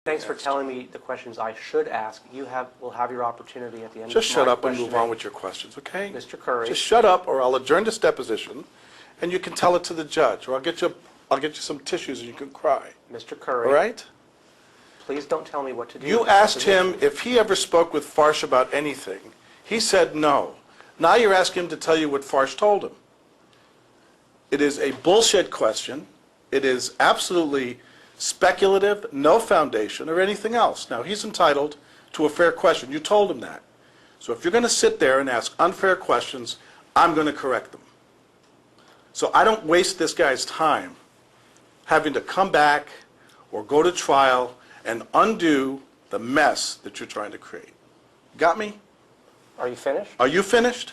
Thanks for telling me the questions I should ask. Will have your opportunity at the end. Just of shut my up and move on questioning. with your questions, okay? Mr. Kouri. Just shut up, or I'll adjourn this deposition, and you can tell it to the judge, or I'll get you some tissues and you can cry. Mr. Kouri. All right? Please don't tell me what to do. You with asked him depositions. if he ever spoke with Farsh about anything. He said no. Now you're asking him to tell you what Farsh told him. It is a bullshit question. It is absolutely speculative, no foundation, or anything else. Now, he's entitled to a fair question. You told him that. So if you're going to sit there and ask unfair questions, I'm going to correct them. So I don't waste this guy's time having to come back or go to trial and undo the mess that you're trying to create. Got me? Are you finished? Are you finished?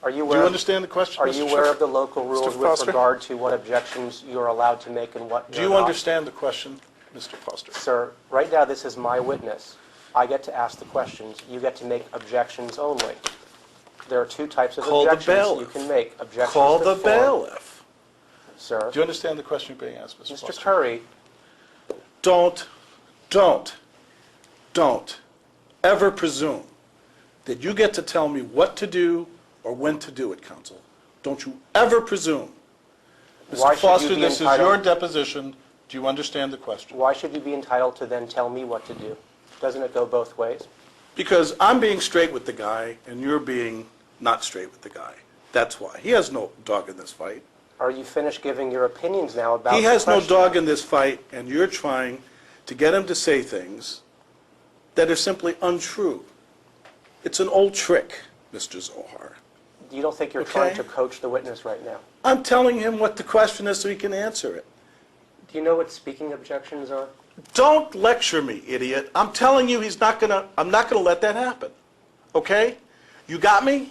Are you Do aware? you understand the question, Are Mr. you aware Schiff? of the local rules with Foster? regard to what objections you're allowed to make and what Do you're you not? understand the question, Mr. Foster? Sir, right now this is my witness. I get to ask the questions. You get to make objections only. There are two types of Call the objections you bailiff. can make. Objections Call to the form. bailiff. Sir. Do you understand the question being asked, Mr. Mr. Foster? Kouri, Don't ever presume that you get to tell me what to do or when to do it, counsel. Don't you ever presume. Why Mr. should you Foster, be this is entitled- your deposition. Do you understand the question? why should you be entitled to then tell me what to do? Doesn't it go both ways? Because I'm being straight with the guy and you're being not straight with the guy. That's why. He has no dog in this fight. Are you finished giving your opinions now about He has the no question? dog in this fight, and you're trying to get him to say things that are simply untrue. It's an old trick, Mr. Zohar. You don't think you're Okay. trying to coach the witness right now? I'm telling him what the question is so he can answer it. Do you know what speaking objections are? Don't lecture me, idiot. I'm telling you I'm not gonna let that happen. Okay? You got me?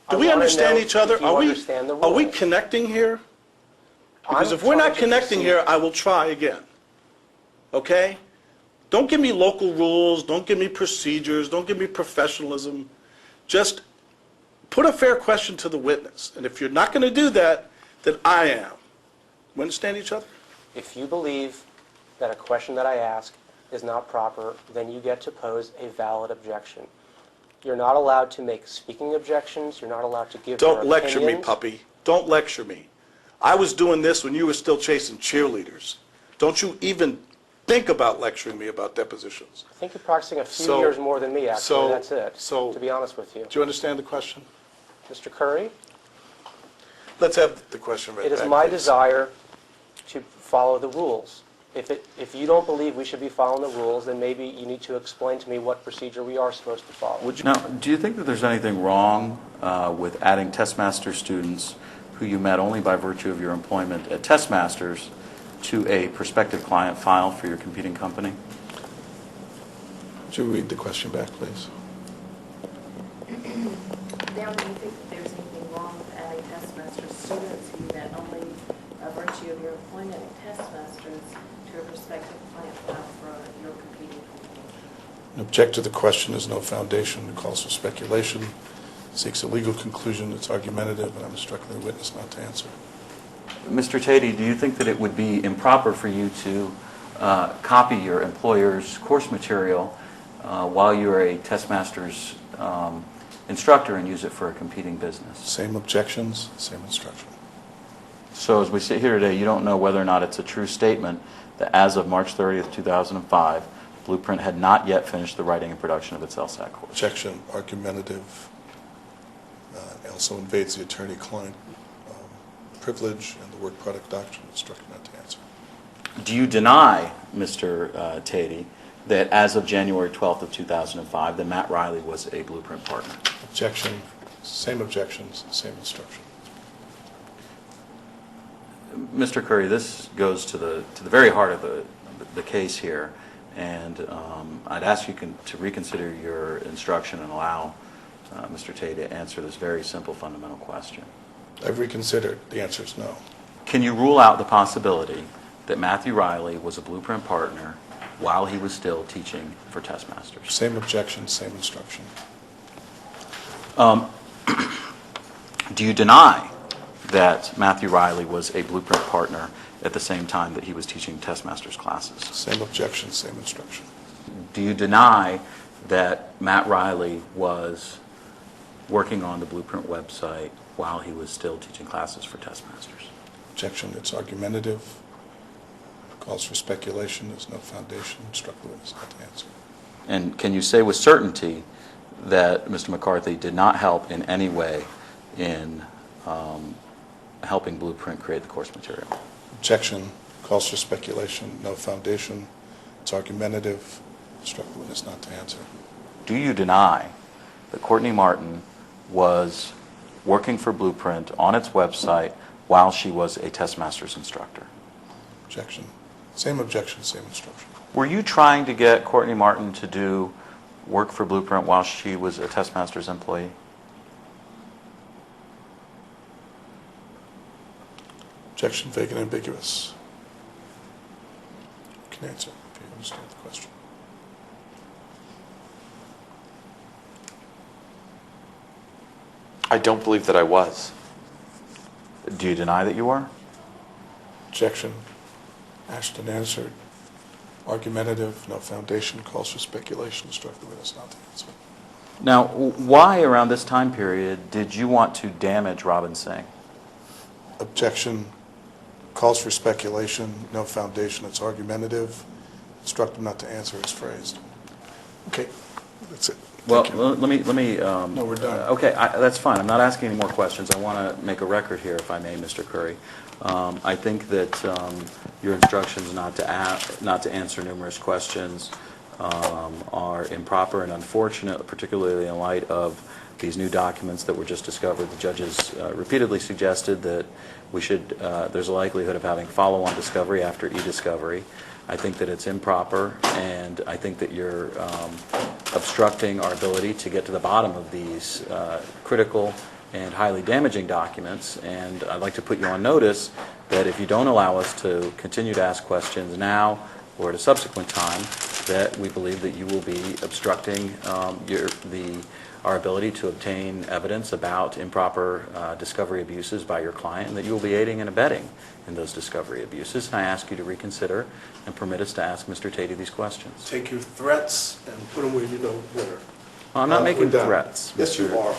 Do I we wanna understand know each other? if you understand the Are we rules. connecting here? Because I'm if we're trying not to connecting proceed. here, I will try again. Okay? Don't give me local rules, don't give me procedures, don't give me professionalism. Just put a fair question to the witness. And if you're not going to do that, then I am. We understand each other? If you believe that a question that I ask is not proper, then you get to pose a valid objection. You're not allowed to make speaking objections. You're not allowed to give your Don't lecture me, opinions. puppy. Don't lecture me. I was doing this when you were still chasing cheerleaders. Don't you even think about lecturing me about depositions. I think you're practicing a few So- years more than me, actually. so- That's it, so- to be honest with you. Do you understand the question? Mr. Kouri, Let's have the question right it is back, my please. desire to follow the rules. If you don't believe we should be following the rules, then maybe you need to explain to me what procedure we are supposed to follow. Now, do you think that there's anything wrong with adding testmaster students who you met only by virtue of your employment at Testmasters to a prospective client file for your competing company? Would you read the question back, please? Now, do you think that there's anything wrong with adding Testmaster students who met only by virtue of your employment at Testmasters to a prospective client file for your competing company? An object to the question is no foundation. It calls for speculation, seeks a legal conclusion, it's argumentative, and I'm instructing the witness not to answer. Mr. Tatey, do you think that it would be improper for you to copy your employer's course material while you're a Testmasters instructor and use it for a competing business? Same objections, same instruction. So as we sit here today, you don't know whether or not it's a true statement that as of March 30th, 2005, Blueprint had not yet finished the writing and production of its LSAT course. Objection, argumentative, also invades the attorney-client privilege and the work product doctrine, instructed not to answer. Do you deny, Mr. Tatey, that as of January 12th of 2005, that Matt Riley was a Blueprint partner? Objection, same objections, same instruction. Mr. Kouri, this goes to the very heart of the case here, and I'd ask you to reconsider your instruction and allow Mr. Tatey to answer this very simple fundamental question. I've reconsidered. The answer is no. Can you rule out the possibility that Matthew Riley was a Blueprint partner while he was still teaching for Testmasters? Same objection, same instruction. Do you deny that Matthew Riley was a Blueprint partner at the same time that he was teaching test masters classes? Same objection, same instruction. Do you deny that Matt Riley was working on the Blueprint website while he was still teaching classes for test masters? Objection, it's argumentative, calls for speculation, there's no foundation, instruct the witness not to answer. And can you say with certainty that Mr. McCarthy did not help in any way in helping Blueprint create the course material? Objection, calls for speculation, no foundation, it's argumentative, instruct the witness not to answer. Do you deny that Courtney Martin was working for Blueprint on its website while she was a test masters instructor? Objection, same objection, same instruction. Were you trying to get Courtney Martin to do work for Blueprint while she was a test masters employee? Objection, vague and ambiguous. You can answer if you understand the question. I don't believe that I was. Do you deny that you were? Objection, asked and answered, argumentative, no foundation, calls for speculation, instruct the witness not to answer. Now, why around this time period did you want to damage Robin Singh? Objection, calls for speculation, no foundation, it's argumentative, instruct them not to answer as phrased. Okay, that's it. Well, Thank you. let me. No, we're done. Okay, that's fine. I'm not asking any more questions. I want to make a record here, if I may, Mr. Kouri. I think that your instructions not to answer numerous questions are improper and unfortunate, particularly in light of these new documents that were just discovered. The judges repeatedly suggested that we should. There's a likelihood of having follow-on discovery after e-discovery. I think that it's improper, and I think that you're obstructing our ability to get to the bottom of these critical and highly damaging documents. And I'd like to put you on notice that if you don't allow us to continue to ask questions now or at a subsequent time, that we believe that you will be obstructing our ability to obtain evidence about improper discovery abuses by your client, and that you will be aiding and abetting in those discovery abuses. And I ask you to reconsider and permit us to ask Mr. Tatey these questions. Take your threats and put them where you know better. I'm not making We're done. threats. Yes, you Mr. are.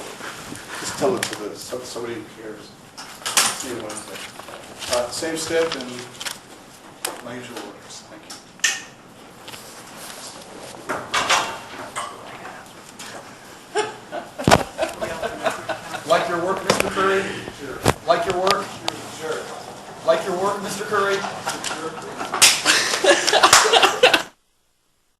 Just tell it to somebody who cares. See you Wednesday. Same step and my usual orders.